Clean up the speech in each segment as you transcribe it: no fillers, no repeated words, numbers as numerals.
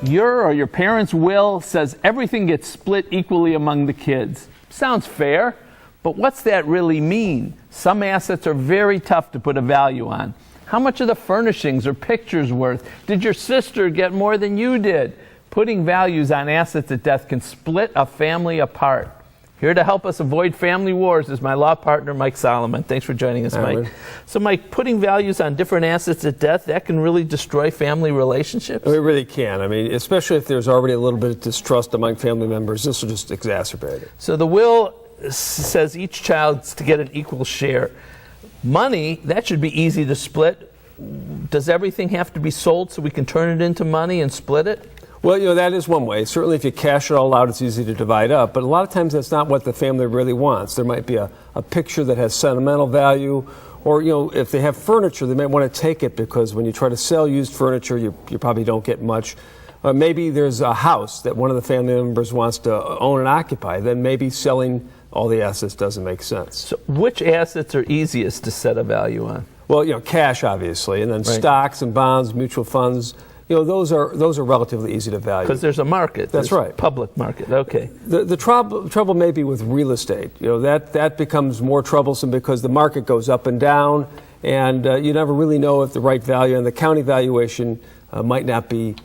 Your or your parents' will says everything gets split equally among the kids. Sounds fair, but what's that really mean? Some assets are very tough to put a value on. How much are the furnishings or pictures worth? Did your sister get more than you did? Putting values on assets at death can split a family apart. Here to help us avoid family wars is my law partner, Mike Solomon. Thanks for joining us, Mike. So, Mike, putting values on different assets at death, that can really destroy family relationships? It really can. I mean, especially if there's already a little bit of distrust among family members, this will just exacerbate it. So the will says each child's to get an equal share. Money, that should be easy to split. Does everything have to be sold so we can turn it into money and split it? Well, that is one way. Certainly if you cash it all out, it's easy to divide up. But a lot of times that's not what the family really wants. There might be a picture that has sentimental value. Or, if they have furniture, they might want to take it because when you try to sell used furniture, you probably don't get much. Maybe there's a house that one of the family members wants to own and occupy. Then maybe selling all the assets doesn't make sense. So which assets are easiest to set a value on? Well, cash, obviously, and then stocks and bonds, mutual funds. Those are relatively easy to value. Because there's a market. That's right. Public market. Okay. The trouble may be with real estate. That becomes more troublesome because the market goes up and down, and you never really know if the right value, and the county valuation might not be.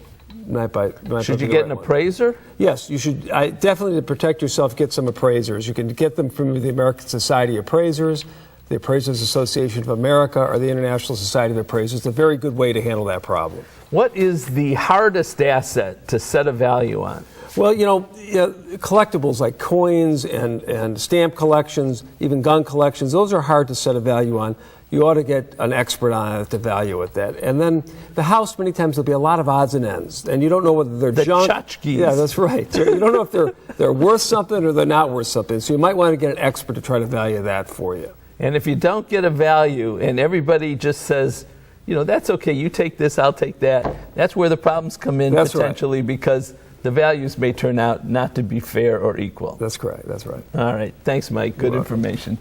Should you get an appraiser? Yes, you should. Definitely, to protect yourself, get some appraisers. You can get them from the American Society of Appraisers, the Appraisers Association of America, or the International Society of Appraisers. It's a very good way to handle that problem. What is the hardest asset to set a value on? Well, collectibles like coins and stamp collections, even gun collections, those are hard to set a value on. You ought to get an expert on it to value at that. And then the house, many times there'll be a lot of odds and ends, and you don't know whether they're junk. Tchotchkes. Yeah, that's right. You don't know if they're worth something or they're not worth something. So you might want to get an expert to try to value that for you. And if you don't get a value and everybody just says, that's okay, you take this, I'll take that, that's where the problems come in potentially, because the values may turn out not to be fair or equal. That's correct. That's right. All right. Thanks, Mike. Good information.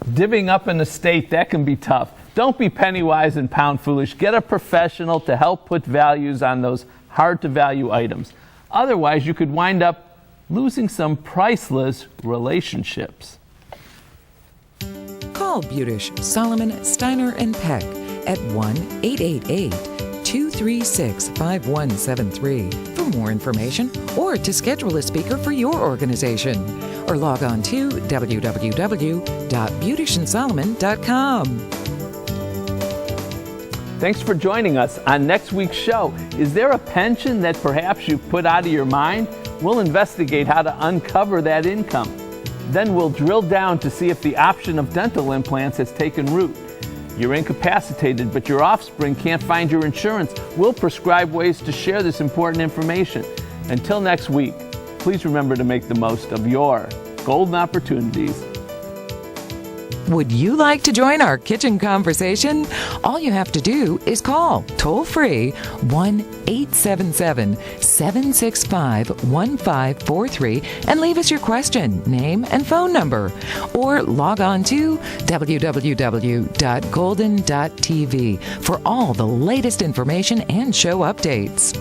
Divvying up an estate, that can be tough. Don't be penny wise and pound foolish. Get a professional to help put values on those hard-to-value items. Otherwise, you could wind up losing some priceless relationships. Call Budish, Solomon, Steiner, and Peck at 1-888-236-5173 for more information or to schedule a speaker for your organization. Or log on to www.budishandsolomon.com. Thanks for joining us on next week's show. Is there a pension that perhaps you've put out of your mind? We'll investigate how to uncover that income. Then we'll drill down to see if the option of dental implants has taken root. You're incapacitated, but your offspring can't find your insurance. We'll prescribe ways to share this important information. Until next week, please remember to make the most of your golden opportunities. Would you like to join our kitchen conversation? All you have to do is call toll-free 1-877-765-1543 and leave us your question, name, and phone number. Or log on to www.golden.tv for all the latest information and show updates.